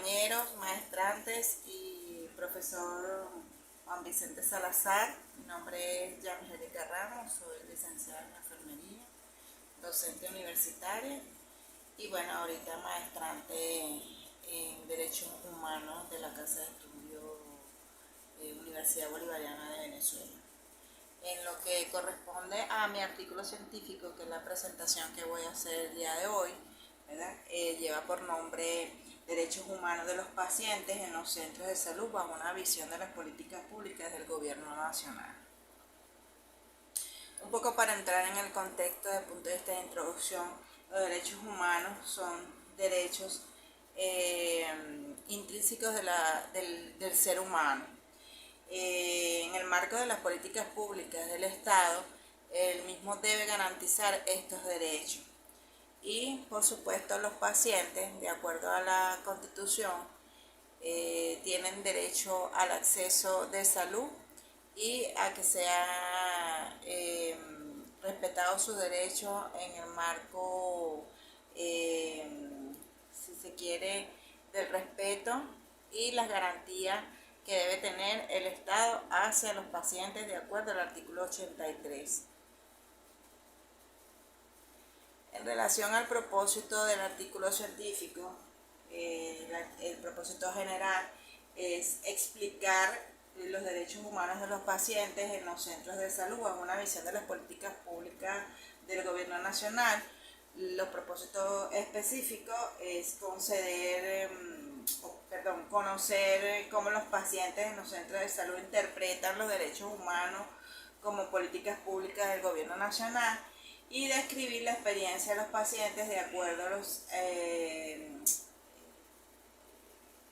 compañeros, maestrantes y profesor Juan Vicente Salazar. Mi nombre es Yangélica Ramos, soy licenciada en enfermería, docente universitaria y bueno, ahorita maestrante en Derechos Humanos de la Casa de Estudio Universidad Bolivariana de Venezuela. En lo que corresponde a mi artículo científico, que es la presentación que voy a hacer el día de hoy, ¿verdad? Lleva por nombre Derechos Humanos de los Pacientes en los Centros de Salud bajo una visión de las políticas públicas del Gobierno Nacional. Un poco para entrar en el contexto desde el punto de vista de introducción, los derechos humanos son derechos intrínsecos del ser humano. En el marco de las políticas públicas del Estado, el mismo debe garantizar estos derechos. Y, por supuesto, los pacientes, de acuerdo a la Constitución, tienen derecho al acceso de salud y a que sea respetados sus derechos en el marco, si se quiere, del respeto y las garantías que debe tener el Estado hacia los pacientes de acuerdo al artículo 83. En relación al propósito del artículo científico, el propósito general es explicar los derechos humanos de los pacientes en los centros de salud bajo una visión de las políticas públicas del Gobierno Nacional. Los propósitos específicos es conocer cómo los pacientes en los centros de salud interpretan los derechos humanos como políticas públicas del Gobierno Nacional y describir la experiencia de los pacientes de acuerdo a los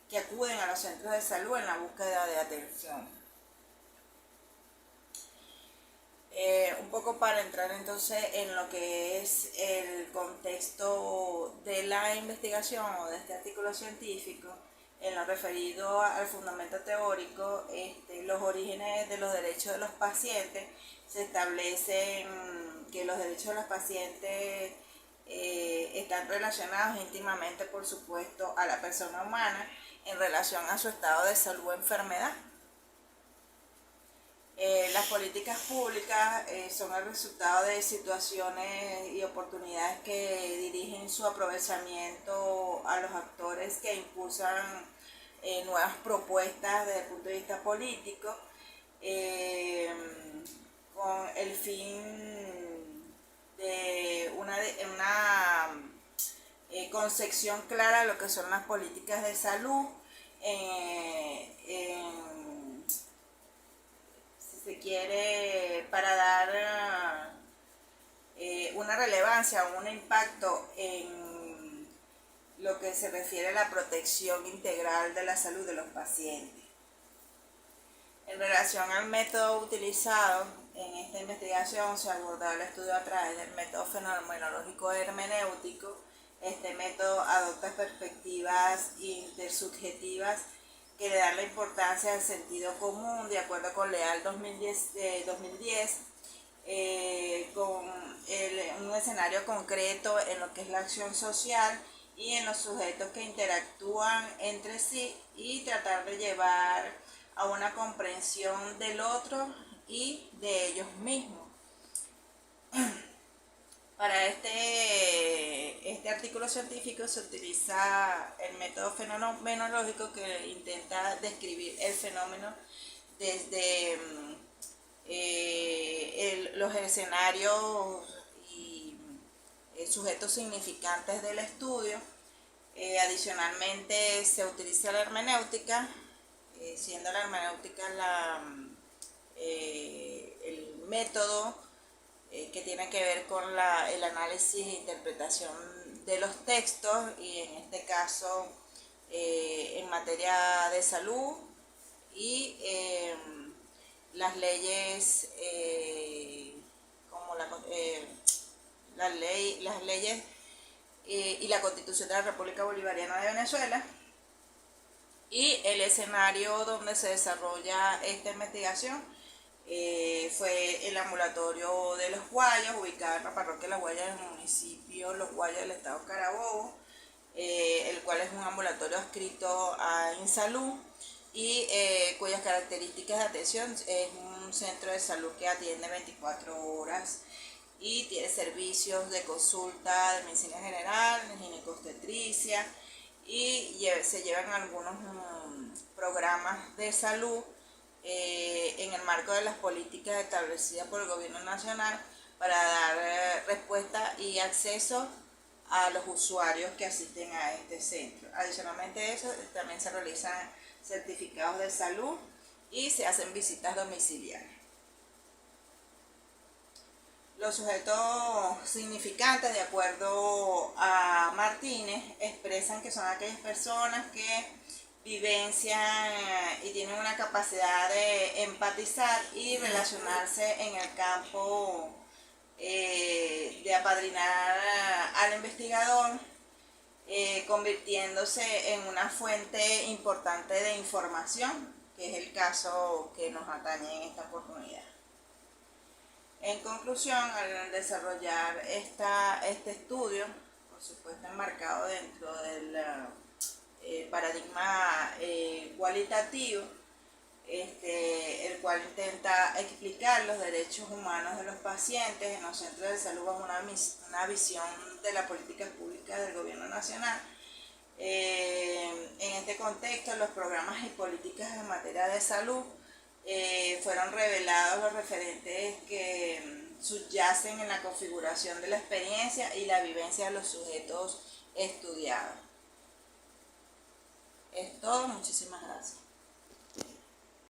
que acuden a los centros de salud en la búsqueda de atención. Un poco para entrar entonces en lo que es el contexto de la investigación o de este artículo científico, en lo referido al fundamento teórico, los orígenes de los derechos de los pacientes, se establecen que los derechos de los pacientes están relacionados íntimamente, por supuesto, a la persona humana en relación a su estado de salud o enfermedad. Las políticas públicas son el resultado de situaciones y oportunidades que dirigen su aprovechamiento a los actores que impulsan nuevas propuestas desde el punto de vista político con el fin de una concepción clara de lo que son las políticas de salud si se quiere, para dar una relevancia o un impacto en lo que se refiere a la protección integral de la salud de los pacientes. En relación al método utilizado en esta investigación, se abordaba el estudio a través del método fenomenológico hermenéutico. Este método adopta perspectivas intersubjetivas que le dan la importancia al sentido común, de acuerdo con Leal 2010, con un escenario concreto en lo que es la acción social y en los sujetos que interactúan entre sí y tratar de llevar a una comprensión del otro y de ellos mismos. Para este artículo científico se utiliza el método fenomenológico, que intenta describir el fenómeno desde los escenarios y sujetos significantes del estudio. Adicionalmente se utiliza la hermenéutica, siendo la hermenéutica el método que tiene que ver con el análisis e interpretación de los textos, y en este caso en materia de salud y las leyes como las leyes y la Constitución de la República Bolivariana de Venezuela, y el escenario donde se desarrolla esta investigación fue el ambulatorio de Los Guayas, ubicado en la parroquia de Las Guayas, en el municipio Los Guayas del estado Carabobo, el cual cual es un ambulatorio adscrito a INSALUD y cuyas características de atención es un centro de salud que atiende 24 horas y tiene servicios de consulta de medicina general, de ginecobstetricia y se llevan algunos programas de salud en el marco de las políticas establecidas por el gobierno nacional para dar respuesta y acceso a los usuarios que asisten a este centro. Adicionalmente a eso, también se realizan certificados de salud y se hacen visitas domiciliarias. Los sujetos significantes, de acuerdo a Martínez, expresan que son aquellas personas que vivencian y tienen una capacidad de empatizar y relacionarse en el campo de apadrinar al investigador, convirtiéndose en una fuente importante de información, que es el caso que nos atañe en esta oportunidad. En conclusión, al desarrollar este estudio, por supuesto enmarcado dentro del paradigma cualitativo, el cual intenta explicar los derechos humanos de los pacientes en los centros de salud bajo una visión de la política pública del gobierno nacional. En este contexto, los programas y políticas en materia de salud fueron revelados los referentes que subyacen en la configuración de la experiencia y la vivencia de los sujetos estudiados. Es todo, muchísimas gracias.